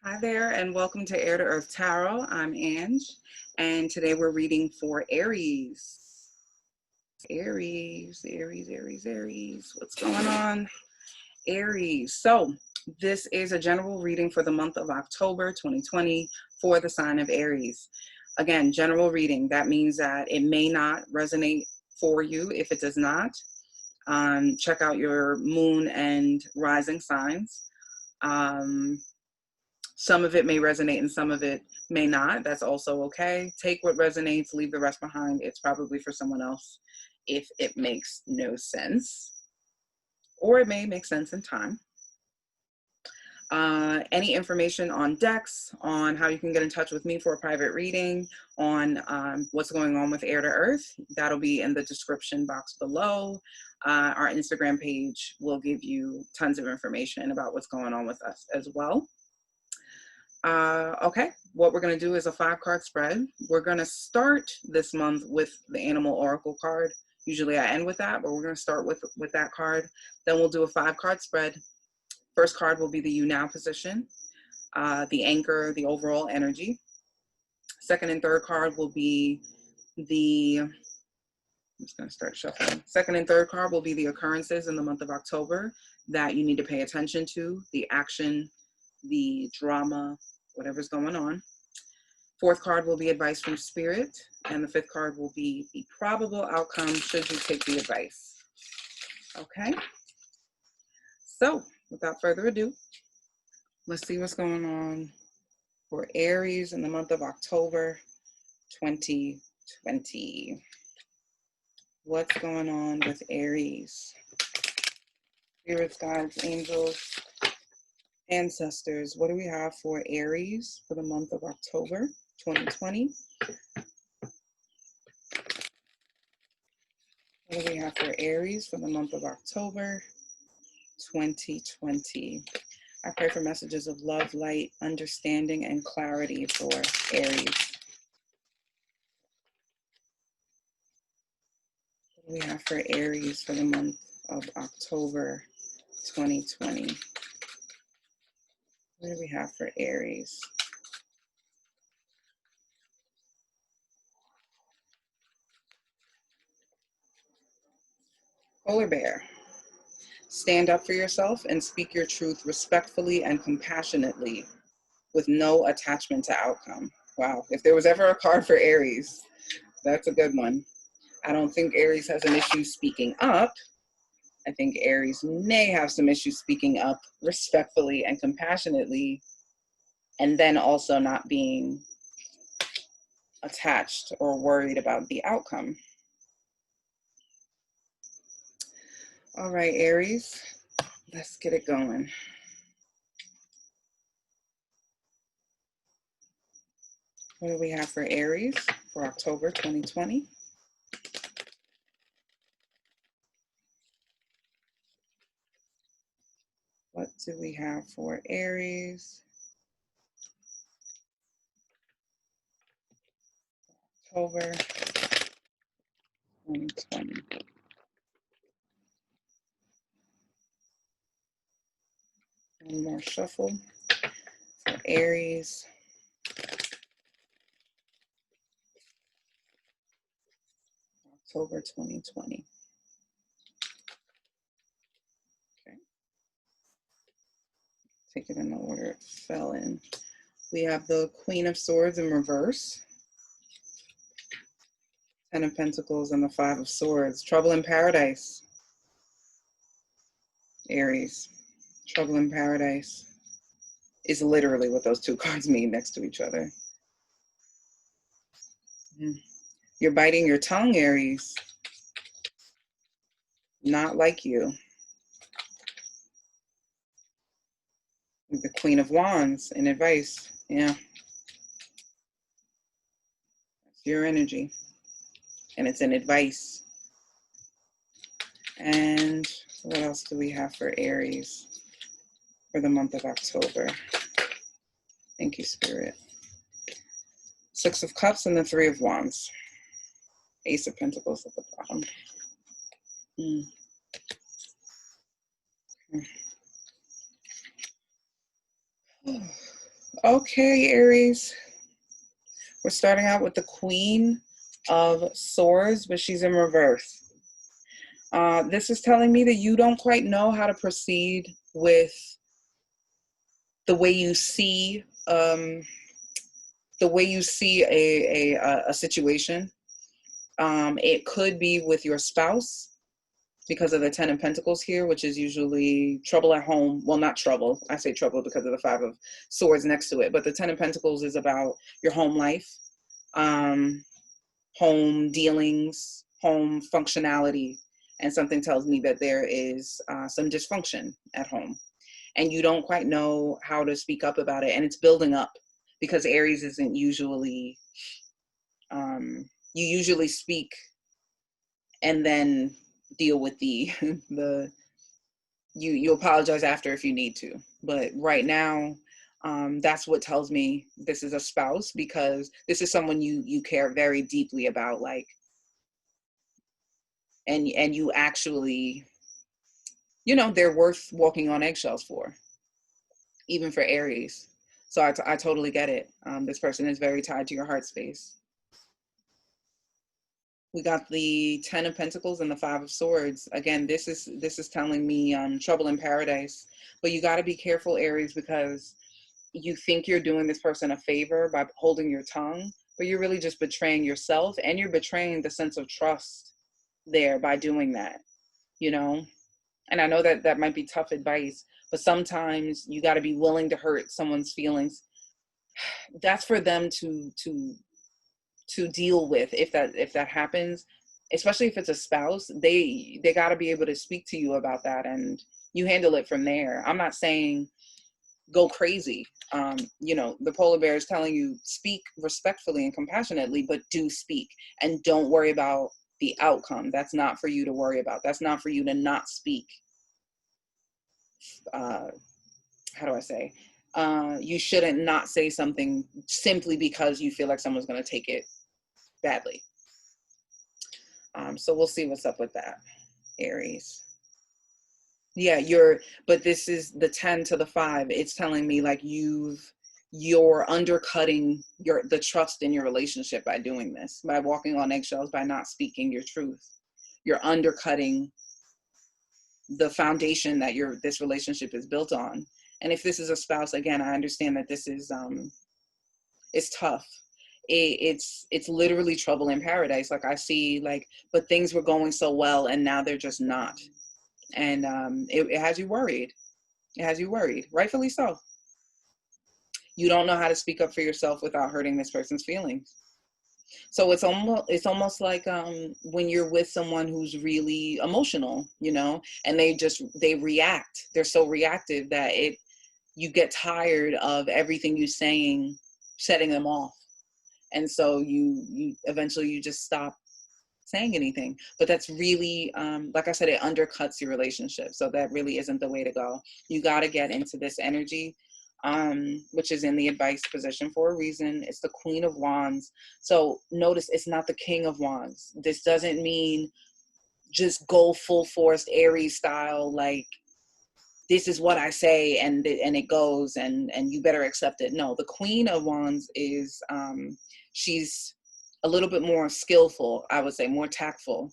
Hi there, and welcome to Air to Earth Tarot. I'm Ange, and today we're reading for Aries. Aries. What's going on? Aries. So, this is a general reading for the month of October 2020 for the sign of Aries. Again, general reading. That means that it may not resonate for you. If it does not, check out your moon and rising signs. Some of it may resonate and some of it may not. That's also okay. Take what resonates, leave the rest behind. It's probably for someone else if it makes no sense, or it may make sense in time. Any information on decks, on how you can get in touch with me for a private reading, on what's going on with Air to Earth, that'll be in the description box below. Our Instagram page will give you tons of information about what's going on with us as well. Okay, what we're going to do is a 5-card spread. We're going to start this month with the Animal Oracle card. Usually I end with that, but we're going to start with that card. Then we'll do a 5-card spread. First card will be the You Now position, the anchor, the overall energy. Second and third card will be I'm just going to start shuffling. Second and third card will be the occurrences in the month of October that you need to pay attention to, the action, the drama, whatever's going on. Fourth card will be advice from spirit, and the fifth card will be the probable outcome should you take the advice. Okay, so without further ado, let's see what's going on for Aries in the month of October 2020. What's going on with Aries? Spirits, guides, angels, ancestors. What do we have for Aries for the month of October 2020? What do we have for Aries for the month of October 2020? I pray for messages of love, light, understanding, and clarity for Aries. What do we have for Aries for the month of October 2020? What do we have for Aries? Polar bear. Stand up for yourself and speak your truth respectfully and compassionately with no attachment to outcome. Wow, if there was ever a card for Aries, that's a good one. I don't think Aries has an issue speaking up. I think Aries may have some issues speaking up respectfully and compassionately, and then also not being attached or worried about the outcome. All right, Aries, let's get it going. What do we have for Aries for October 2020? What do we have for Aries? October 2020. One more shuffle for Aries. October 2020. Okay. Take it in the order it fell in. We have the Queen of Swords in reverse, 10 of Pentacles, and the 5 of Swords. Trouble in Paradise, Aries. Trouble in Paradise is literally what those two cards mean next to each other. You're biting your tongue, Aries. Not like you. The Queen of Wands in advice. Yeah. That's your energy. And it's an advice. And what else do we have for Aries for the month of October? Thank you, Spirit. 6 of Cups and the 3 of Wands. Ace of Pentacles at the bottom. Okay, Aries. We're starting out with the Queen of Swords, but she's in reverse. This is telling me that you don't quite know how to proceed with the way you see a situation. It could be with your spouse because of the 10 of Pentacles here, which is usually trouble at home. Well, not trouble. I say trouble because of the 5 of Swords next to it. But the 10 of Pentacles is about your home life, home dealings, home functionality. And something tells me that there is some dysfunction at home. And you don't quite know how to speak up about it. And it's building up because Aries isn't usually, you usually speak and then deal with you apologize after if you need to. But right now, that's what tells me this is a spouse, because this is someone you care very deeply about, like, and you actually, they're worth walking on eggshells for, even for Aries. So I totally get it. This person is very tied to your heart space. We got the 10 of Pentacles and the 5 of Swords. Again, this is telling me trouble in paradise. But you got to be careful, Aries, because you think you're doing this person a favor by holding your tongue, but you're really just betraying yourself, and you're betraying the sense of trust there by doing that, And I know that that might be tough advice, but sometimes you got to be willing to hurt someone's feelings. That's for them to deal with if that happens, especially if it's a spouse. They got to be able to speak to you about that, and you handle it from there. I'm not saying go crazy. The polar bear is telling you speak respectfully and compassionately, but do speak, and don't worry about the outcome. That's not for you to worry about. That's not for you to not speak. How do I say? You shouldn't not say something simply because you feel like someone's going to take it badly. So we'll see what's up with that, Aries. Yeah, but this is the 10 to the 5. It's telling me like you're undercutting the trust in your relationship by doing this, by walking on eggshells, by not speaking your truth. You're undercutting the foundation that this relationship is built on. And if this is a spouse, again, I understand that this is it's tough. It's literally trouble in paradise. Like I see, but things were going so well and now they're just not. And it has you worried. It has you worried, rightfully so. You don't know how to speak up for yourself without hurting this person's feelings. So it's almost like when you're with someone who's really emotional, and they react. They're so reactive that you get tired of everything you're saying setting them off, and so you eventually you just stop saying anything. But that's really, like I said, it undercuts your relationship. So that really isn't the way to go. You got to get into this energy, which is in the advice position for a reason. It's the Queen of Wands. So notice it's not the King of Wands. This doesn't mean just go full force Aries style, like this is what I say and it goes and you better accept it. No, the Queen of Wands is, she's a little bit more skillful, I would say, more tactful,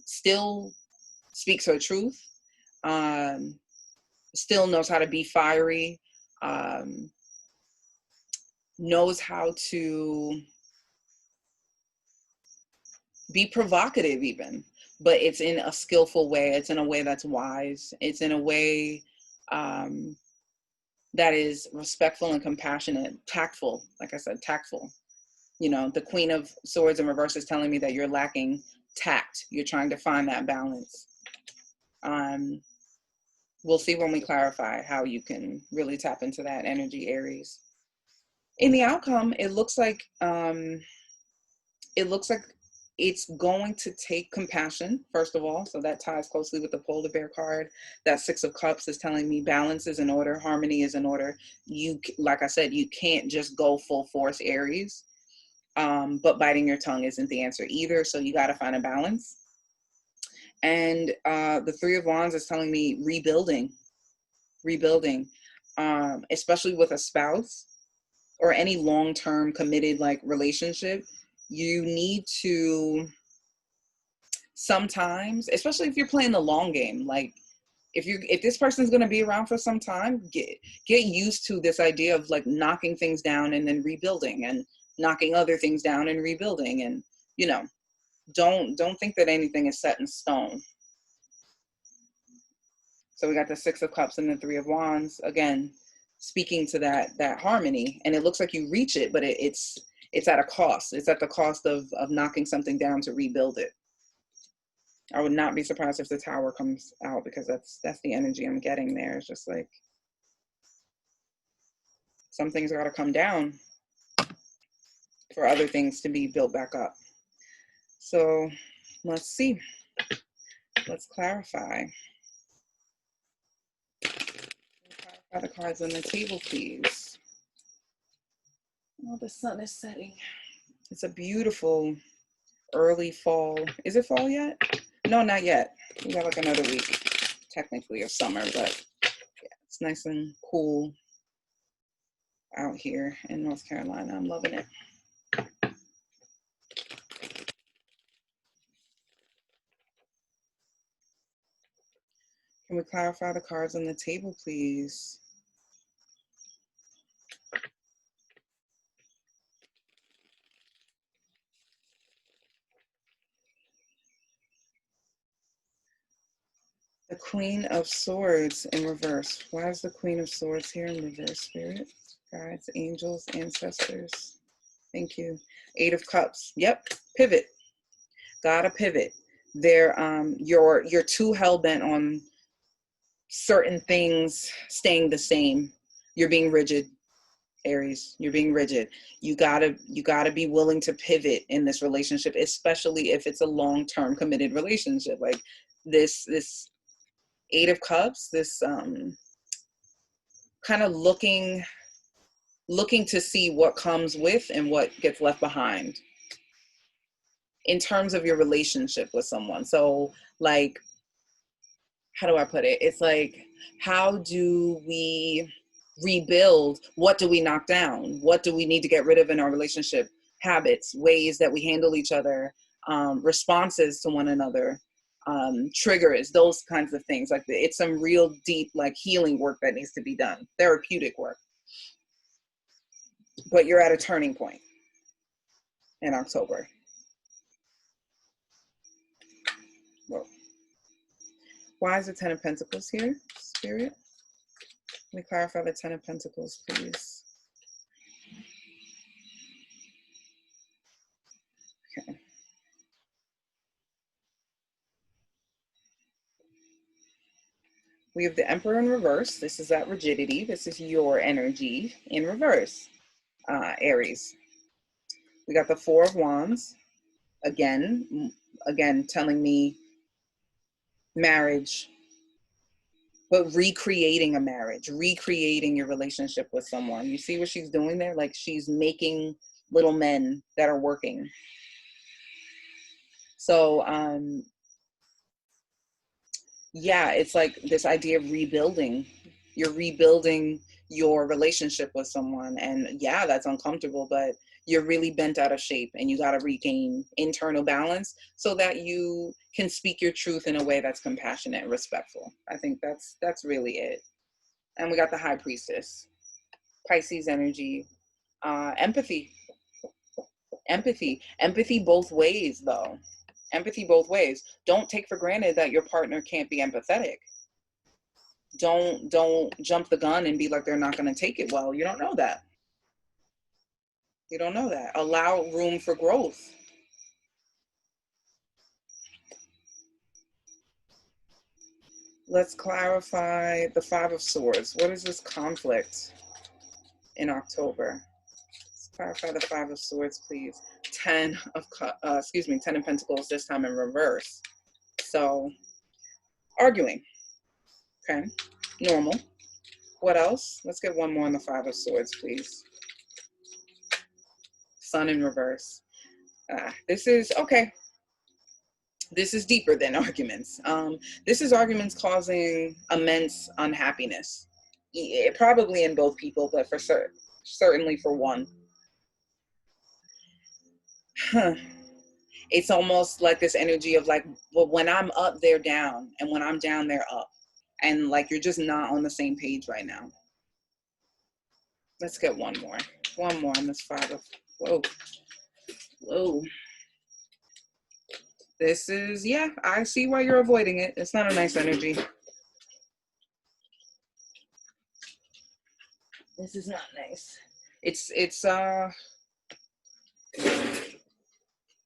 still speaks her truth, still knows how to be fiery, knows how to be provocative even, but it's in a skillful way. It's in a way that's wise. It's in a way that is respectful and compassionate, tactful, like I said, tactful. The Queen of Swords in reverse is telling me that you're lacking tact. You're trying to find that balance. We'll see when we clarify how you can really tap into that energy, Aries. In the outcome, it looks like it's going to take compassion, first of all. So that ties closely with the polar bear card. That 6 of Cups is telling me balance is in order, harmony is in order. Like I said, you can't just go full force, Aries. But biting your tongue isn't the answer either. So you got to find a balance. And the 3 of Wands is telling me rebuilding, especially with a spouse. or any long-term committed like relationship, you need to sometimes, especially if you're playing the long game, like if this person's going to be around for some time, get used to this idea of like knocking things down and then rebuilding, and knocking other things down and rebuilding. And you know, don't think that anything is set in stone. So we got the Six of Cups and the Three of Wands, again speaking to that harmony. And it looks like you reach it, but it's at a cost. It's at the cost of knocking something down to rebuild it. I would not be surprised if the Tower comes out, because that's the energy I'm getting there. It's just like some things got to come down for other things to be built back up. So let's see. Let's clarify. Clarify the cards on the table, please. Oh, the sun is setting. It's a beautiful early fall. Is it fall yet? No, not yet. We got like another week, technically, of summer, but yeah, it's nice and cool out here in North Carolina. I'm loving it. Can we clarify the cards on the table, please? The Queen of Swords in reverse. Why is the Queen of Swords here in reverse, Spirit? Guides, angels, ancestors. Thank you. Eight of Cups. Yep. Pivot. Gotta pivot. You're too hell-bent on certain things staying the same. You're being rigid, Aries. You're being rigid. You gotta be willing to pivot in this relationship, especially if it's a long-term committed relationship. Like this Eight of Cups, this kind of looking to see what comes with and what gets left behind in terms of your relationship with someone. So like, how do I put it? It's like, how do we rebuild? What do we knock down? What do we need to get rid of in our relationship? Habits, ways that we handle each other, responses to one another, triggers, those kinds of things. Like it's some real deep like healing work that needs to be done, therapeutic work. But you're at a turning point in October. Whoa. Why is the Ten of Pentacles here, Spirit? Let me clarify the Ten of Pentacles, please. Okay. We have the Emperor in reverse. This is that rigidity. This is your energy in reverse, Aries. We got the Four of Wands. Again telling me marriage, but recreating a marriage, recreating your relationship with someone. You see what she's doing there? Like she's making little men that are working. So, yeah, it's like this idea of rebuilding. You're rebuilding your relationship with someone. And yeah, that's uncomfortable, but you're really bent out of shape and you got to regain internal balance so that you can speak your truth in a way that's compassionate and respectful. I think that's really it. And we got the High Priestess, Pisces energy, empathy both ways though. Empathy both ways. Don't take for granted that your partner can't be empathetic. Don't jump the gun and be like they're not going to take it well. You don't know that. You don't know that. Allow room for growth. Let's clarify the Five of Swords. What is this conflict in October? Let's clarify the Five of Swords, please. Ten of Pentacles, this time in reverse. So, arguing. Okay, normal. What else? Let's get one more on the Five of Swords, please. Sun in reverse. This is, okay. This is deeper than arguments. This is arguments causing immense unhappiness. Probably in both people, but for certain, certainly for one. Huh. It's almost like this energy of like, well, when I'm up, they're down, and when I'm down, they're up, and like you're just not on the same page right now. Let's get one more on this five of, whoa. This is, yeah, I see why you're avoiding it. It's not a nice energy. This is not nice.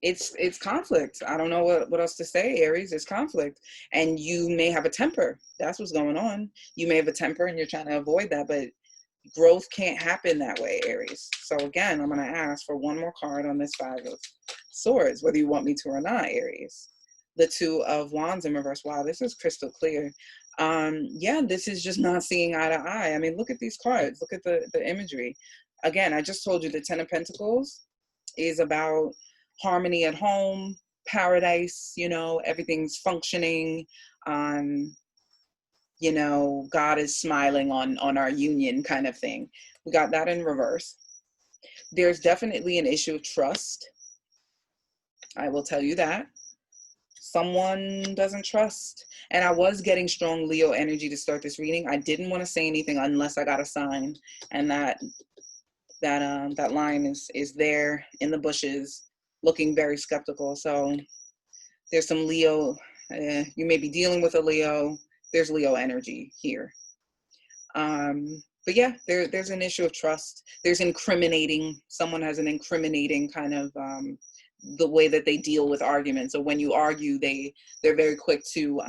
It's conflict. I don't know what else to say, Aries. It's conflict. And you may have a temper. That's what's going on. You may have a temper and you're trying to avoid that, but growth can't happen that way, Aries. So again, I'm going to ask for one more card on this Five of Swords, whether you want me to or not, Aries. The Two of Wands in reverse. Wow, this is crystal clear. Yeah, this is just not seeing eye to eye. I mean, look at these cards. Look at the imagery. Again, I just told you the Ten of Pentacles is about harmony at home, paradise, you know, everything's functioning. You know, God is smiling on our union kind of thing. We got that in reverse. There's definitely an issue of trust. I will tell you that. Someone doesn't trust. And I was getting strong Leo energy to start this reading. I didn't want to say anything unless I got a sign. And that line is there in the bushes, looking very skeptical. So there's some Leo. You may be dealing with a Leo. There's Leo energy here. But yeah, there's an issue of trust. There's incriminating. Someone has an incriminating kind of the way that they deal with arguments. So when you argue, they're very quick to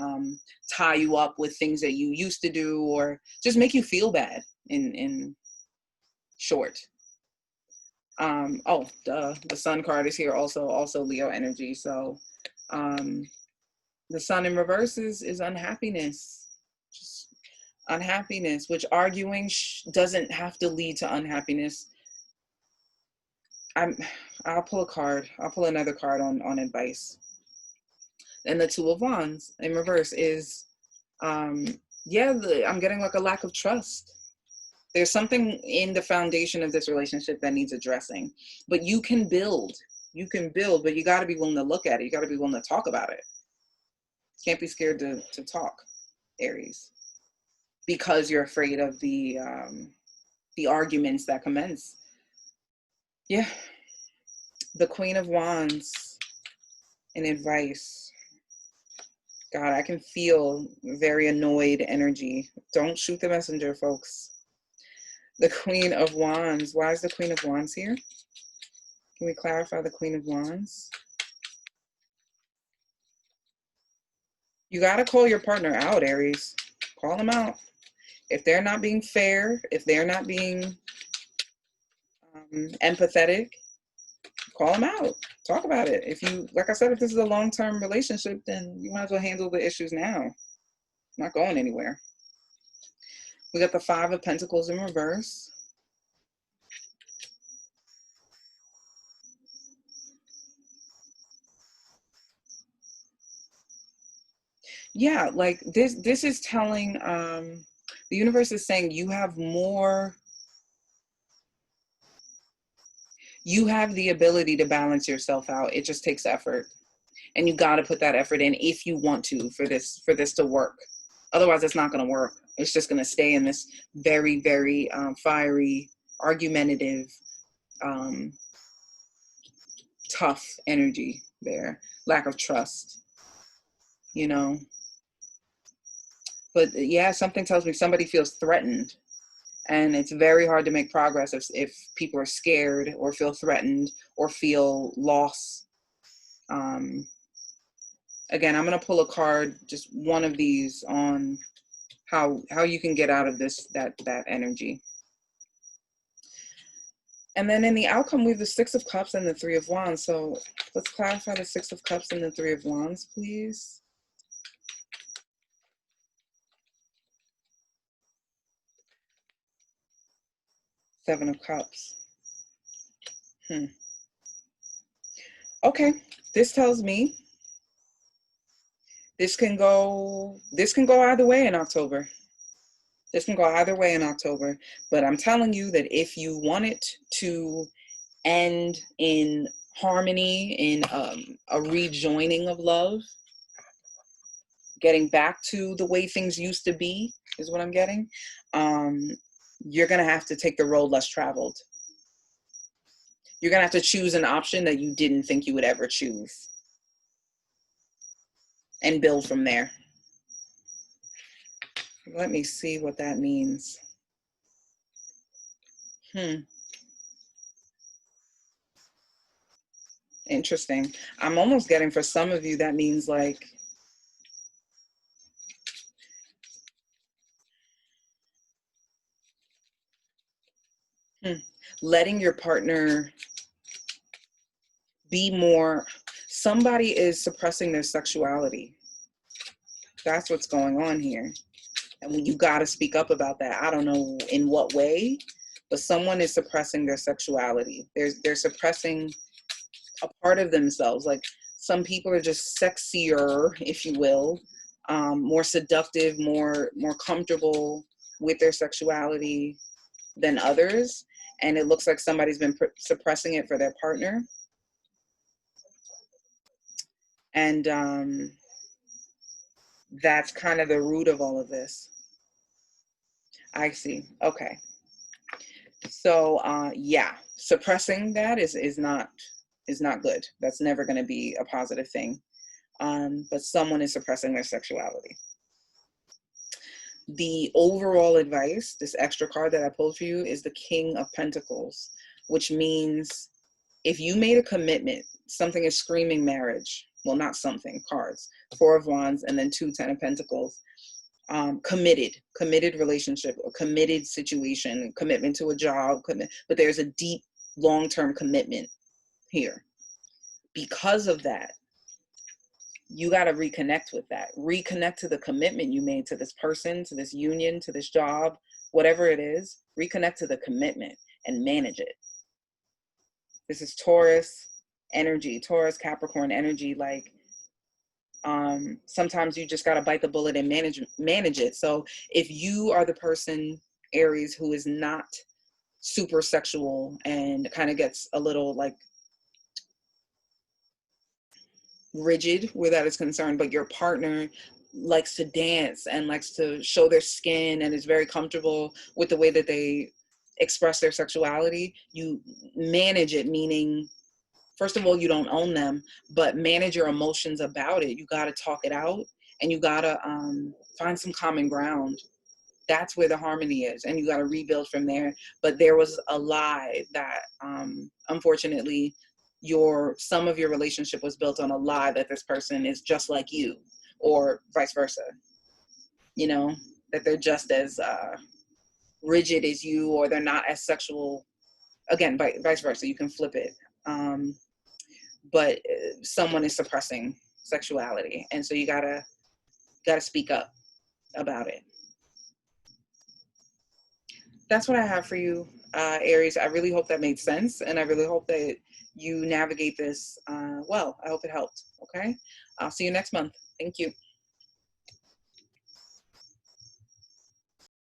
tie you up with things that you used to do, or just make you feel bad. In short. Oh, the Sun card is here also Leo energy. So the Sun in reverse is unhappiness. Just unhappiness, which arguing doesn't have to lead to unhappiness. I'll pull a card. I'll pull another card on advice. And the Two of Wands in reverse is, yeah, I'm getting like a lack of trust. There's something in the foundation of this relationship that needs addressing. But you can build, but you got to be willing to look at it. You got to be willing to talk about it. Can't be scared to talk, Aries, because you're afraid of the arguments that commence. Yeah. The Queen of Wands in advice. God, I can feel very annoyed energy. Don't shoot the messenger, folks. The Queen of Wands. Why is the Queen of Wands here? Can we clarify the Queen of Wands? You got to call your partner out, Aries. Call them out. If they're not being fair, if they're not being empathetic, call them out. Talk about it. If you, like I said, if this is a long-term relationship, then you might as well handle the issues now. Not going anywhere. We got the Five of Pentacles in reverse. Yeah, like this is telling, the universe is saying you have more, you have the ability to balance yourself out. It just takes effort. And you got to put that effort in if you want to, for this to work. Otherwise, it's not going to work. It's just going to stay in this very, very fiery, argumentative, tough energy there. Lack of trust, you know. But yeah, something tells me somebody feels threatened. And it's very hard to make progress if people are scared or feel threatened or feel lost. Again, I'm going to pull a card, just one of these, on how you can get out of that energy. And then in the outcome, we have the Six of Cups and the Three of Wands. So let's clarify the Six of Cups and the Three of Wands, please. Seven of Cups. Okay, this tells me this can go either way in October. This can go either way in October, but I'm telling you that if you want it to end in harmony, in a rejoining of love, getting back to the way things used to be, is what I'm getting. You're gonna have to take the road less traveled. You're gonna have to choose an option that you didn't think you would ever choose, and build from there. Let me see what that means. Interesting. I'm almost getting, for some of you, that means like, letting your partner be more, somebody is suppressing their sexuality. That's what's going on here. And you got to speak up about that. I don't know in what way, but someone is suppressing their sexuality. They're suppressing a part of themselves. Like, some people are just sexier, if you will, more seductive, more comfortable with their sexuality than others. And it looks like somebody's been suppressing it for their partner. And that's kind of the root of all of this. I see. Okay. So yeah, suppressing that is not good. That's never going to be a positive thing. But someone is suppressing their sexuality. The overall advice, this extra card that I pulled for you, is the King of Pentacles, which means if you made a commitment, something is screaming marriage. Well, not something, cards. 4 of Wands and then 2 10 of Pentacles. Committed relationship, or committed situation, commitment to a job, but there's a deep long-term commitment here. Because of that, you got to reconnect with that. Reconnect to the commitment you made to this person, to this union, to this job, whatever it is. Reconnect to the commitment and manage it. This is Taurus energy, Taurus Capricorn energy. Like, sometimes you just got to bite the bullet and manage it. So if you are the person, Aries, who is not super sexual and kind of gets a little like rigid where that is concerned, but your partner likes to dance and likes to show their skin and is very comfortable with the way that they express their sexuality, you manage it, meaning, first of all, you don't own them, but manage your emotions about it. You got to talk it out, and you got to find some common ground. That's where the harmony is, and you got to rebuild from there. But there was a lie that, unfortunately, some of your relationship was built on a lie that this person is just like you, or vice versa. You know, that they're just as rigid as you, or they're not as sexual. Again, vice versa. You can flip it. But someone is suppressing sexuality, and so you gotta speak up about it. That's what I have for you, Aries. I really hope that made sense, and I really hope that you navigate this well. I hope it helped. Okay, I'll see you next month. Thank you.